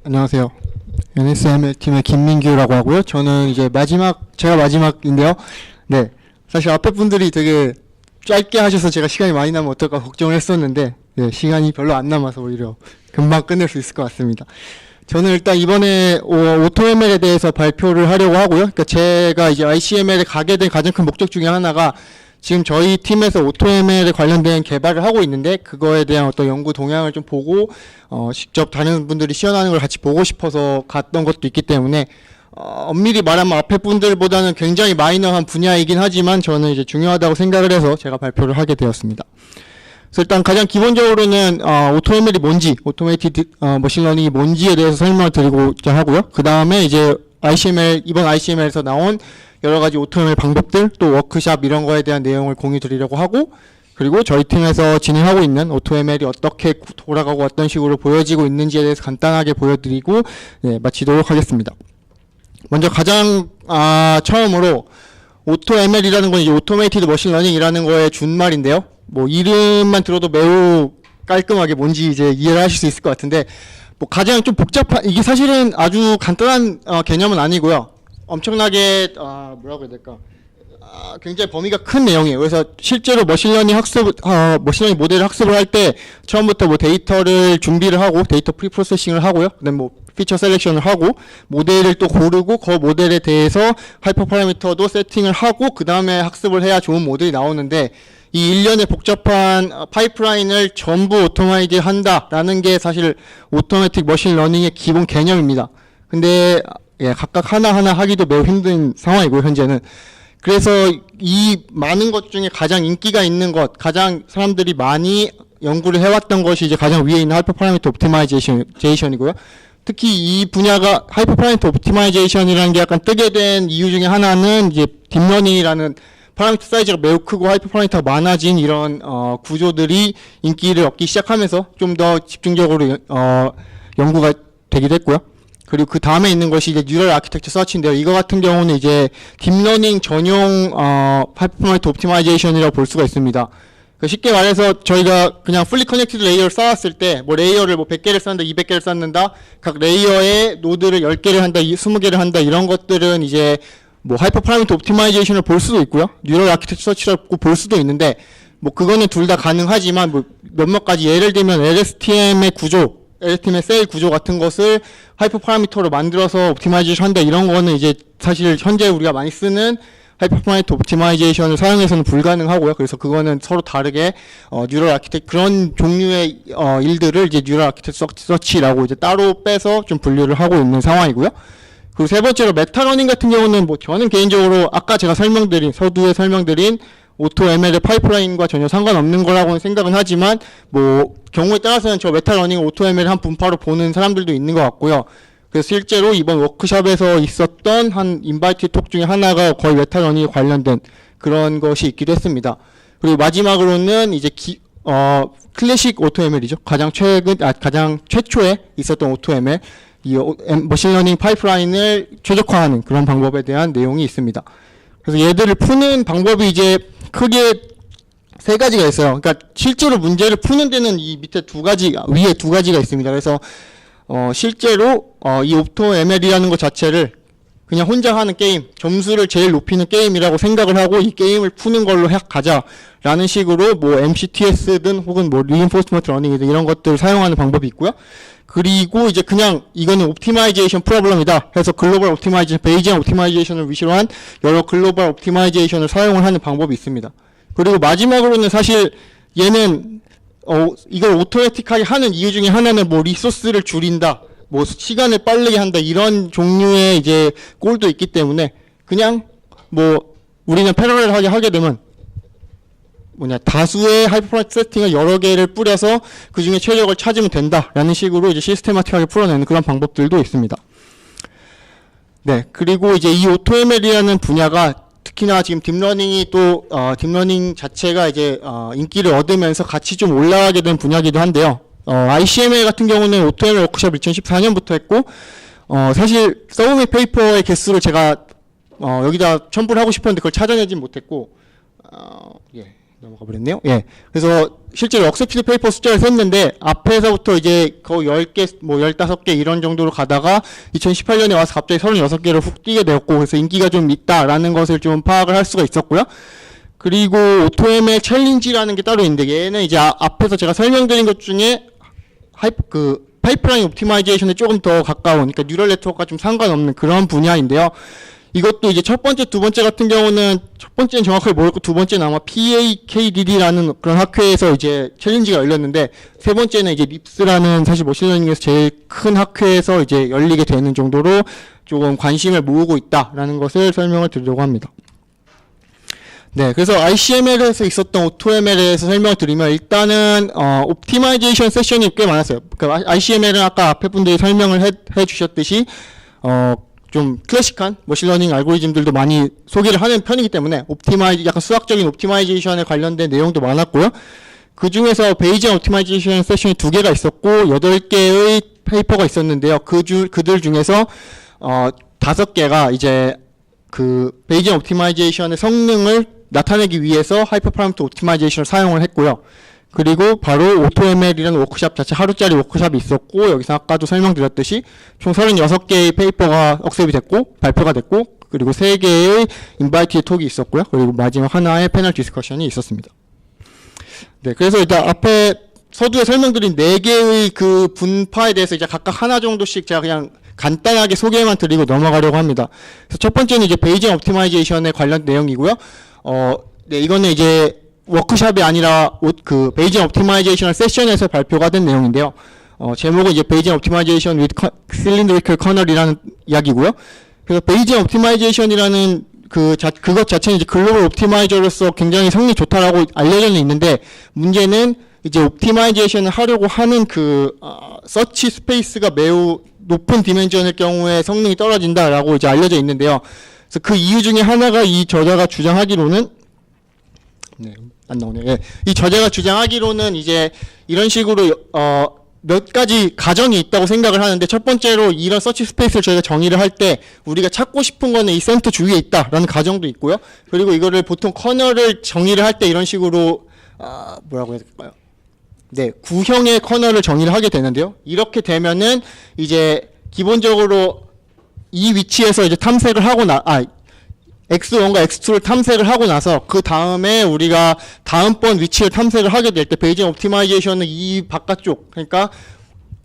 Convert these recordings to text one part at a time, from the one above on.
안녕하세요. NSML 팀의 김민규라고 하고요. 저는 이제 제가 마지막인데요. 네. 사실 앞에 분들이 되게 짧게 하셔서 제가 시간이 많이 나면 어떨까 걱정을 했었는데, 네, 시간이 별로 안 남아서 오히려 금방 끝낼 수 있을 것 같습니다. 저는 일단 이번에 오토ML에 대해서 발표를 하려고 하고요. 그러니까 제가 이제 ICML에 가게 된 가장 큰 목적 중에 하나가 지금 저희 팀에서 오토ML에 관련된 개발을 하고 있는데 그거에 대한 어떤 연구 동향을 좀 보고 직접 다른 분들이 시연하는 걸 같이 보고 싶어서 갔던 것도 있기 때문에 엄밀히 말하면 앞에 분들보다는 굉장히 마이너한 분야이긴 하지만 저는 이제 중요하다고 생각을 해서 제가 발표를 하게 되었습니다. 그래서 일단 가장 기본적으로는 오토ML이 뭔지, 오토메이티드 머신러닝이 뭔지에 대해서 설명을 드리고자 하고요. 그 다음에 이제 이번 ICML에서 나온 여러 가지 오토ML 방법들, 또 워크샵 이런 거에 대한 내용을 공유 드리려고 하고, 그리고 저희 팀에서 진행하고 있는 오토ML이 어떻게 돌아가고 어떤 식으로 보여지고 있는지에 대해서 간단하게 보여드리고, 네, 마치도록 하겠습니다. 먼저 가장 처음으로 오토ML이라는 건 이제 오토메이티드 머신러닝이라는 거의 준말인데요. 뭐 이름만 들어도 매우 깔끔하게 뭔지 이제 이해를 하실 수 있을 것 같은데, 뭐 가장 좀 복잡한, 이게 사실은 아주 간단한 개념은 아니고요. 엄청나게 뭐라고 해야 될까, 굉장히 범위가 큰 내용이에요. 그래서 실제로 머신러닝 모델을 학습을 할 때 처음부터 뭐 데이터를 준비를 하고 데이터 프리프로세싱을 하고요. 그다음에 뭐 피처 셀렉션을 하고 모델을 또 고르고 그 모델에 대해서 하이퍼 파라미터도 세팅을 하고 그 다음에 학습을 해야 좋은 모델이 나오는데, 이 일련의 복잡한 파이프라인을 전부 오토마이즈 한다라는 게 사실 오토매틱 머신러닝의 기본 개념입니다. 근데 각각 하나하나 하기도 매우 힘든 상황이고요, 현재는. 그래서 이 많은 것 중에 가장 인기가 있는 것, 가장 사람들이 많이 연구를 해왔던 것이 이제 가장 위에 있는 하이퍼 파라미터 옵티마이제이션이고요. 특히 이 분야가 하이퍼 파라미터 옵티마이제이션이라는 게 약간 뜨게 된 이유 중에 하나는 이제 딥러닝이라는 파라미터 사이즈가 매우 크고 하이퍼 파라미터가 많아진 이런 구조들이 인기를 얻기 시작하면서 좀 더 집중적으로 연구가 되기도 했고요. 그리고 그 다음에 있는 것이 이제 뉴럴 아키텍처 서치인데요. 이거 같은 경우는 이제 딥러닝 전용 하이퍼 파라미터 옵티마이제이션이라고 볼 수가 있습니다. 쉽게 말해서 저희가 그냥 풀리 커넥티드 레이어를 쌓았을 때 뭐 레이어를 뭐 100개를 쌓는다, 200개를 쌓는다, 각 레이어에 노드를 10개를 한다, 20개를 한다, 이런 것들은 이제 뭐 하이퍼 파라미터 옵티마이제이션을 볼 수도 있고요. 뉴럴 아키텍처 서치라고 볼 수도 있는데, 뭐 그거는 둘 다 가능하지만 뭐 몇몇 가지, 예를 들면 LSTM의 구조, LSTM의 셀 구조 같은 것을 하이퍼 파라미터로 만들어서 옵티마이제이션 한다, 이런 거는 이제 사실 현재 우리가 많이 쓰는 하이퍼 파라미터 옵티마이제이션을 사용해서는 불가능하고요. 그래서 그거는 서로 다르게 뉴럴 아키텍 그런 종류의 일들을 이제 뉴럴 아키텍처 서치라고 이제 따로 빼서 좀 분류를 하고 있는 상황이고요. 그리고 세 번째로 메타러닝 같은 경우는 뭐 저는 개인적으로 아까 제가 서두에 설명드린 오토ML의 파이프라인과 전혀 상관없는 거라고는 생각은 하지만, 뭐 경우에 따라서는 저 메타러닝을 오토ML의 한 분파로 보는 사람들도 있는 것 같고요. 그래서 실제로 이번 워크숍에서 있었던 한 인바이트 톡 중에 하나가 거의 메타러닝에 관련된 그런 것이 있기도 했습니다. 그리고 마지막으로는 이제 클래식 오토ML이죠. 가장 최초에 있었던 오토ML, 이 머신러닝 파이프라인을 최적화하는 그런 방법에 대한 내용이 있습니다. 그래서 얘들을 푸는 방법이 이제 크게 세 가지가 있어요. 그러니까 실제로 문제를 푸는 데는 이 밑에 위에 두 가지가 있습니다. 그래서 실제로 이 오토ML이라는 것 자체를 그냥 혼자 하는 게임, 점수를 제일 높이는 게임이라고 생각을 하고 이 게임을 푸는 걸로 가자라는 식으로 뭐 MCTS든 혹은 뭐 Reinforcement Learning이든 이런 것들을 사용하는 방법이 있고요. 그리고 이제 그냥 이거는 옵티마이제이션 프로블럼이다 해서 글로벌 옵티마이제이션, 베이지안 옵티마이제이션을 위시로 한 여러 글로벌 옵티마이제이션을 사용을 하는 방법이 있습니다. 그리고 마지막으로는 사실 얘는 이걸 오토매틱하게 하는 이유 중에 하나는 뭐 리소스를 줄인다, 뭐 시간을 빠르게 한다, 이런 종류의 이제 꼴도 있기 때문에 그냥 뭐 우리는 패러렐하게 하게 되면 다수의 하이퍼파라미터 세팅을 여러 개를 뿌려서 그 중에 최적을 찾으면 된다라는 식으로 이제 시스테마틱하게 풀어내는 그런 방법들도 있습니다. 네, 그리고 이제 이 오토ML이라는 분야가 특히나 지금 딥러닝이 또 딥러닝 자체가 이제 인기를 얻으면서 같이 좀 올라가게 된 분야이기도 한데요. ICML 같은 경우는 오토ML 워크숍 2014년부터 했고, 사실 서브밋 페이퍼의 개수를 제가 여기다 첨부를 하고 싶었는데 그걸 찾아내진 못했고, 넘어가 버렸네요. 예. 그래서 실제로 억셉티드 페이퍼 숫자를 셌는데 앞에서부터 이제 거의 10개, 뭐 15개 이런 정도로 가다가 2018년에 와서 갑자기 36개로 훅 뛰게 되었고 그래서 인기가 좀 있다라는 것을 좀 파악을 할 수가 있었고요. 그리고 오토ML 챌린지라는 게 따로 있는데 얘는 이제 앞에서 제가 설명드린 것 중에 파이프라인 옵티마이제이션에 조금 더 가까운, 그러니까 뉴럴 네트워크가 좀 상관없는 그런 분야인데요. 이것도 이제 첫 번째, 두 번째 같은 경우는 첫 번째는 정확하게 모르고 두 번째는 아마 PAKDD라는 그런 학회에서 이제 챌린지가 열렸는데 세 번째는 이제 립스라는 사실 머신러닝에서 제일 큰 학회에서 이제 열리게 되는 정도로 조금 관심을 모으고 있다라는 것을 설명을 드리려고 합니다. 네, 그래서 ICML에서 있었던 오토ML에서 설명을 드리면 일단은 옵티마이제이션 세션이 꽤 많았어요. 그러니까 ICML은 아까 앞에 분들이 설명을 해 주셨듯이 좀 클래식한 머신러닝 알고리즘들도 많이 소개를 하는 편이기 때문에 약간 수학적인 옵티마이제이션에 관련된 내용도 많았고요. 그 중에서 베이지안 옵티마이제이션 세션이 2개가 있었고 8개의 페이퍼가 있었는데요. 그들 중에서 5개가 이제 그 베이지안 옵티마이제이션의 성능을 나타내기 위해서 하이퍼파라미터 옵티마이제이션을 사용을 했고요. 그리고 바로 오토ML이라는 워크샵 자체 하루짜리 워크샵이 있었고 여기서 아까도 설명드렸듯이 총 36개의 페이퍼가 억셉이 됐고 발표가 됐고 그리고 3개의 인바이티드 톡이 있었고요. 그리고 마지막 하나의 패널 디스커션이 있었습니다. 네, 그래서 일단 앞에 서두에 설명드린 4개의 그 분파에 대해서 이제 각각 하나 정도씩 제가 그냥 간단하게 소개만 드리고 넘어가려고 합니다. 그래서 첫 번째는 이제 베이지안 옵티마이제이션에 관련 내용이고요. 네, 이거는 이제 워크샵이 아니라 그 베이지안 옵티마이제이션 세션에서 발표가 된 내용인데요. 제목은 이제 베이지안 옵티마이제이션 with cylindrical kernel이라는 이야기고요. 그래서 베이지안 옵티마이제이션이라는 그것 자체는 이제 글로벌 옵티마이저로서 굉장히 성능이 좋다라고 알려져 있는데 문제는 이제 옵티마이제이션을 하려고 하는 서치 스페이스가 매우 높은 디멘전일 경우에 성능이 떨어진다라고 이제 알려져 있는데요. 그래서 그 이유 중에 하나가 이 저자가 주장하기로는 안 나오네요. 예. 이 저자가 주장하기로는 이제 이런 식으로 몇 가지 가정이 있다고 생각을 하는데 첫 번째로 이런 서치 스페이스를 저희가 정의를 할 때 우리가 찾고 싶은 거는 이 센터 주위에 있다라는 가정도 있고요. 그리고 이거를 보통 커널을 정의를 할 때 이런 식으로 뭐라고 해야 될까요? 네, 구형의 커널을 정의를 하게 되는데요. 이렇게 되면은 이제 기본적으로 이 위치에서 이제 탐색을 하고 X1과 X2를 탐색을 하고 나서 그 다음에 우리가 다음번 위치를 탐색을 하게 될 때 베이지안 옵티마이제이션은 이 바깥쪽, 그러니까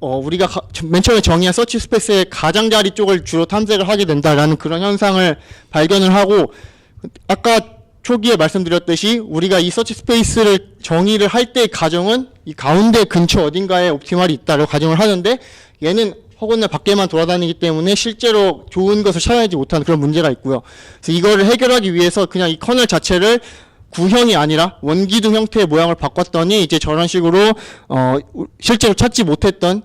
우리가 맨 처음에 정의한 서치 스페이스의 가장자리 쪽을 주로 탐색을 하게 된다라는 그런 현상을 발견을 하고 아까 초기에 말씀드렸듯이 우리가 이 서치 스페이스를 정의를 할 때의 가정은 이 가운데 근처 어딘가에 옵티말이 있다라고 가정을 하는데 얘는 허구나 밖에만 돌아다니기 때문에 실제로 좋은 것을 찾아내지 못하는 그런 문제가 있고요. 그래서 이거를 해결하기 위해서 그냥 이 커널 자체를 구형이 아니라 원기둥 형태의 모양을 바꿨더니 이제 저런 식으로 실제로 찾지 못했던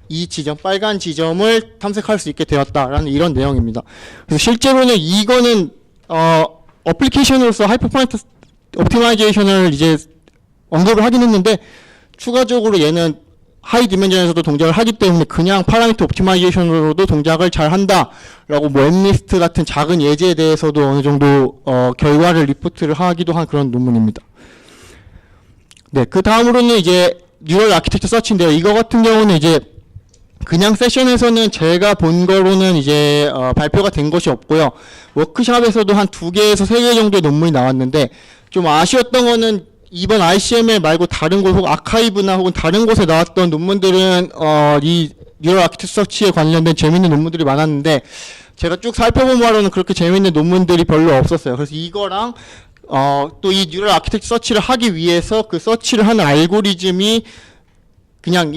이 지점, 빨간 지점을 탐색할 수 있게 되었다라는 이런 내용입니다. 그래서 실제로는 이거는 어플리케이션으로서 하이퍼파라미터 옵티마이제이션을 이제 언급을 하긴 했는데 추가적으로 얘는 하이 디멘전에서도 동작을 하기 때문에 그냥 파라미터 옵티마이제이션으로도 동작을 잘 한다라고 뭐 엠리스트 같은 작은 예제에 대해서도 어느 정도 결과를 리포트를 하기도 한 그런 논문입니다. 네, 그 다음으로는 이제 뉴럴 아키텍처 서치인데요. 이거 같은 경우는 이제 그냥 세션에서는 제가 본 거로는 이제 발표가 된 것이 없고요. 워크샵에서도 한 2개에서 3개 정도의 논문이 나왔는데 좀 아쉬웠던 거는 이번 ICML 말고 다른 곳 혹은 아카이브나 혹은 다른 곳에 나왔던 논문들은 이 뉴럴 아키텍처 서치에 관련된 재밌는 논문들이 많았는데 제가 쭉 살펴본 바로는 그렇게 재밌는 논문들이 별로 없었어요. 그래서 이거랑 또 이 뉴럴 아키텍처 서치를 하기 위해서 그 서치를 하는 알고리즘이 그냥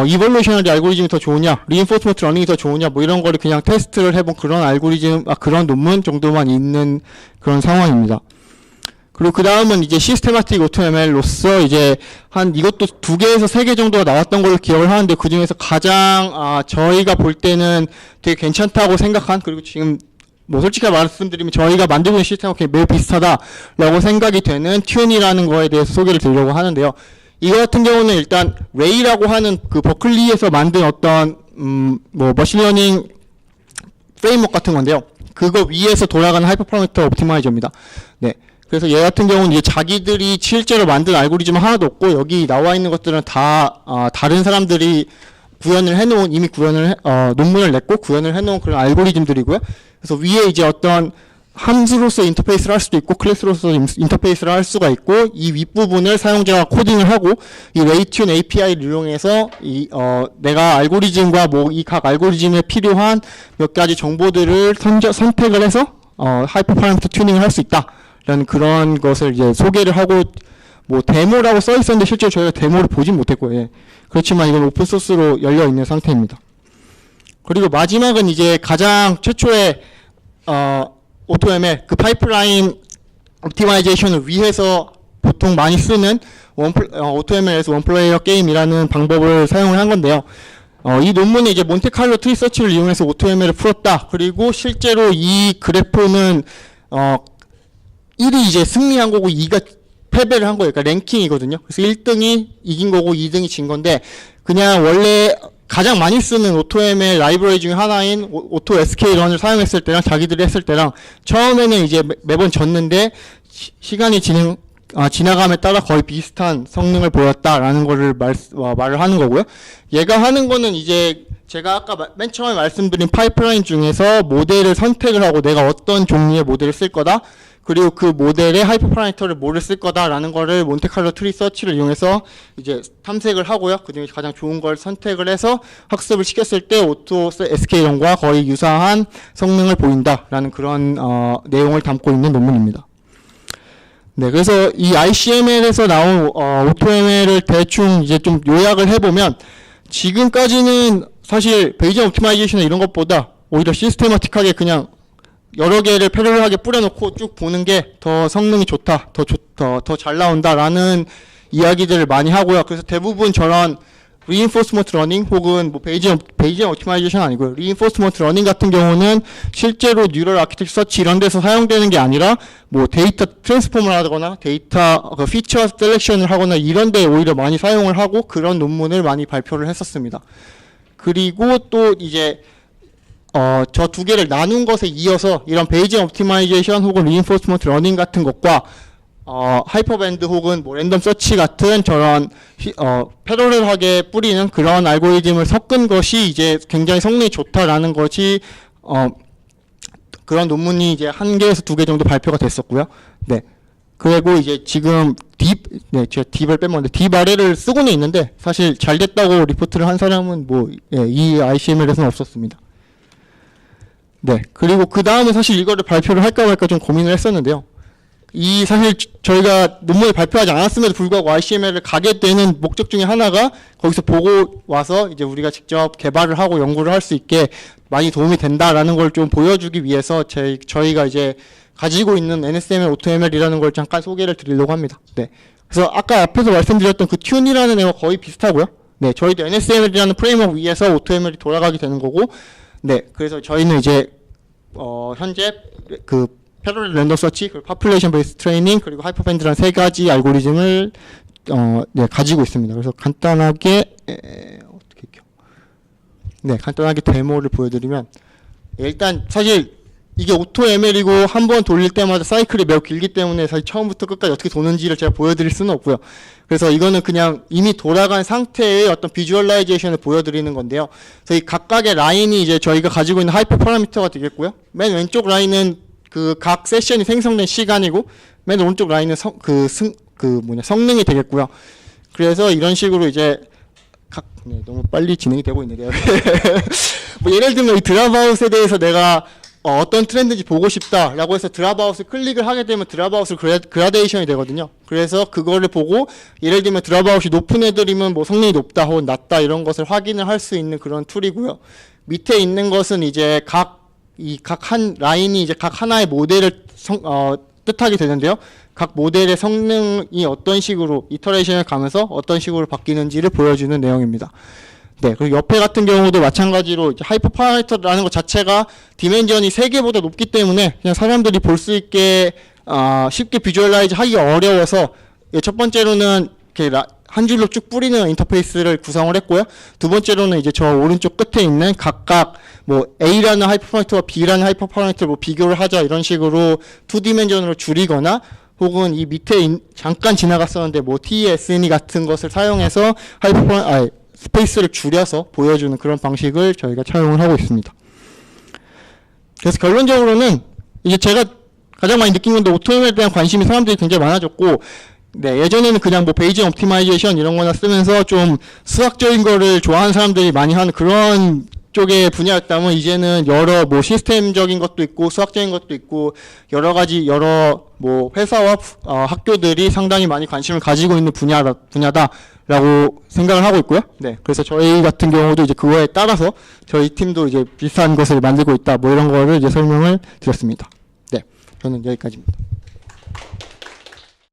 이볼루셔너리 알고리즘이 더 좋으냐, 리인포스먼트 러닝이 더 좋으냐, 뭐 이런 거를 그냥 테스트를 해본 그런 알고리즘, 그런 논문 정도만 있는 그런 상황입니다. 그리고 그 다음은 이제 시스테마틱 오토ML로서 이제 이것도 2개에서 3개 정도가 나왔던 걸로 기억을 하는데 그 중에서 가장 저희가 볼 때는 되게 괜찮다고 생각한, 그리고 지금 뭐 솔직히 말씀드리면 저희가 만들고 있는 시스템과 매우 비슷하다라고 생각이 되는 튠이라는 거에 대해서 소개를 드리려고 하는데요. 이거 같은 경우는 일단 레이라고 하는 그 버클리에서 만든 어떤 뭐 머신러닝 프레임워크 같은 건데요. 그거 위에서 돌아가는 하이퍼파라미터 옵티마이저입니다. 네. 그래서 얘 같은 경우는 이제 자기들이 실제로 만든 알고리즘은 하나도 없고 여기 나와 있는 것들은 다 다른 사람들이 이미 논문을 냈고 구현을 해놓은 그런 알고리즘들이고요. 그래서 위에 이제 어떤 함수로서 인터페이스를 할 수도 있고 클래스로서 인터페이스를 할 수가 있고 이 윗부분을 사용자가 코딩을 하고 이 레이튠 API를 이용해서 내가 알고리즘과 이 각 알고리즘에 필요한 몇 가지 정보들을 선택을 해서 하이퍼 파라미터 튜닝을 할 수 있다라는 그런 것을 이제 소개를 하고 뭐 데모라고 써 있었는데 실제로 저희가 데모를 보진 못했고요. 예. 그렇지만 이건 오픈 소스로 열려 있는 상태입니다. 그리고 마지막은 이제 가장 최초의 AutoML 그 파이프라인 옵티마이제이션을 위해서 보통 많이 쓰는 AutoML에서 원플레이어 게임이라는 방법을 사용을 한 건데요. 이 논문에 이제 몬테칼로 트리 서치를 이용해서 AutoML을 풀었다. 그리고 실제로 이 그래프는 1이 이제 승리한 거고 2가 패배를 한 거예요. 그러니까 랭킹이거든요. 그래서 1등이 이긴 거고 2등이 진 건데 그냥 원래 가장 많이 쓰는 AutoML 라이브러리 중에 하나인 AutoSK런을 사용했을 때랑 자기들이 했을 때랑 처음에는 이제 매번 졌는데 시간이 지나감에 따라 거의 비슷한 성능을 보였다라는 거를 말을 하는 거고요. 얘가 하는 거는 이제 제가 아까 맨 처음에 말씀드린 파이프라인 중에서 모델을 선택을 하고 내가 어떤 종류의 모델을 쓸 거다. 그리고 그 모델의 하이퍼 파라미터를 뭐를 쓸 거다라는 거를 몬테칼로 트리 서치를 이용해서 이제 탐색을 하고요. 그중에 가장 좋은 걸 선택을 해서 학습을 시켰을 때 오토 SK론과 거의 유사한 성능을 보인다라는 그런 내용을 담고 있는 논문입니다. 네, 그래서 이 ICML에서 나온 AutoML을 대충 이제 좀 요약을 해보면 지금까지는 사실 베이지언 옵티마이제이션 이런 것보다 오히려 시스테마틱하게 그냥 여러 개를 패러럴하게 뿌려놓고 쭉 보는 게 더 성능이 좋다, 더 잘 나온다라는 이야기들을 많이 하고요. 그래서 대부분 저런 reinforcement learning 혹은 뭐 베이지언 옵티마이제이션 아니고요. reinforcement learning 같은 경우는 실제로 뉴럴 아키텍처 서치 이런 데서 사용되는 게 아니라 뭐 데이터 트랜스폼을 하거나 데이터 피처 셀렉션을 하거나 이런 데 오히려 많이 사용을 하고 그런 논문을 많이 발표를 했었습니다. 그리고 또 이제 저 두 개를 나눈 것에 이어서 이런 베이지언 옵티마이제이션 혹은 리인포스먼트 러닝 같은 것과 하이퍼밴드 혹은 뭐 랜덤 서치 같은 저런 패러럴하게 뿌리는 그런 알고리즘을 섞은 것이 이제 굉장히 성능이 좋다라는 것이 그런 논문이 이제 1개에서 2개 정도 발표가 됐었고요. 네. 그리고 이제 지금 제가 딥을 뺀건데 딥 아래를 쓰고는 있는데 사실 잘 됐다고 리포트를 한 사람은 뭐 이 ICML에서는 없었습니다. 네. 그리고 그 다음에 사실 이거를 발표를 할까 말까 좀 고민을 했었는데요. 사실 저희가 논문을 발표하지 않았음에도 불구하고 ICML을 가게 되는 목적 중에 하나가 거기서 보고 와서 이제 우리가 직접 개발을 하고 연구를 할 수 있게 많이 도움이 된다라는 걸 좀 보여주기 위해서 저희가 이제 가지고 있는 NSML, AutoML이라는 걸 잠깐 소개를 드리려고 합니다. 네. 그래서 아까 앞에서 말씀드렸던 그 튠이라는 애와 거의 비슷하고요. 네. 저희도 NSML이라는 프레임워크 위에서 AutoML이 돌아가게 되는 거고, 네. 그래서 저희는 이제 현재 그 패러럴 랜덤 서치, 파퓰레이션 베이스 트레이닝, 그리고 하이퍼밴드라는 3가지 알고리즘을 네, 가지고 있습니다. 그래서 간단하게 간단하게 데모를 보여드리면 일단 사실 이게 AutoML이고 한 번 돌릴 때마다 사이클이 매우 길기 때문에 사실 처음부터 끝까지 어떻게 도는지를 제가 보여드릴 수는 없고요. 그래서 이거는 그냥 이미 돌아간 상태의 어떤 비주얼라이제이션을 보여드리는 건데요. 그래서 이 각각의 라인이 이제 저희가 가지고 있는 하이퍼 파라미터가 되겠고요. 맨 왼쪽 라인은 그 각 세션이 생성된 시간이고 맨 오른쪽 라인은 성능이 되겠고요. 그래서 이런 식으로 이제 너무 빨리 진행이 되고 있는데요. 뭐 예를 들면 이 드랍아웃에 대해서 내가 어떤 트렌드인지 보고 싶다라고 해서 드랍아웃을 클릭을 하게 되면 드랍아웃을 그라데이션이 되거든요. 그래서 그거를 보고 예를 들면 드랍아웃이 높은 애들이면 뭐 성능이 높다 혹은 낮다 이런 것을 확인을 할 수 있는 그런 툴이고요. 밑에 있는 것은 이제 각 한 라인이 이제 각 하나의 모델을 뜻하게 되는데요. 각 모델의 성능이 어떤 식으로 이터레이션을 가면서 어떤 식으로 바뀌는지를 보여주는 내용입니다. 네, 그리고 옆에 같은 경우도 마찬가지로 이제 하이퍼 파라미터라는 것 자체가 디멘전이 3개보다 높기 때문에 그냥 사람들이 볼 수 있게 쉽게 비주얼라이즈 하기 어려워서 첫 번째로는 이렇게 한 줄로 쭉 뿌리는 인터페이스를 구성을 했고요. 두 번째로는 이제 저 오른쪽 끝에 있는 각각 뭐 A라는 하이퍼 파라미터와 B라는 하이퍼 파라미터를 뭐 비교를 하자 이런 식으로 2디멘전으로 줄이거나 혹은 이 밑에 잠깐 지나갔었는데 뭐 TSNE 같은 것을 사용해서 스페이스를 줄여서 보여주는 그런 방식을 저희가 차용을 하고 있습니다. 그래서 결론적으로는 이제 제가 가장 많이 느낀 건데 오토메에 대한 관심이 사람들이 굉장히 많아졌고, 네, 예전에는 그냥 뭐 베이징 옵티마이제이션 이런 거나 쓰면서 좀 수학적인 거를 좋아하는 사람들이 많이 하는 그런 쪽의 분야였다면, 이제는 여러 뭐 시스템적인 것도 있고 수학적인 것도 있고 여러 가지 뭐 회사와 학교들이 상당히 많이 관심을 가지고 있는 분야다라고 생각을 하고 있고요. 네, 그래서 저희 같은 경우도 이제 그거에 따라서 저희 팀도 이제 비슷한 것을 만들고 있다, 뭐 이런 거를 이제 설명을 드렸습니다. 네, 저는 여기까지입니다.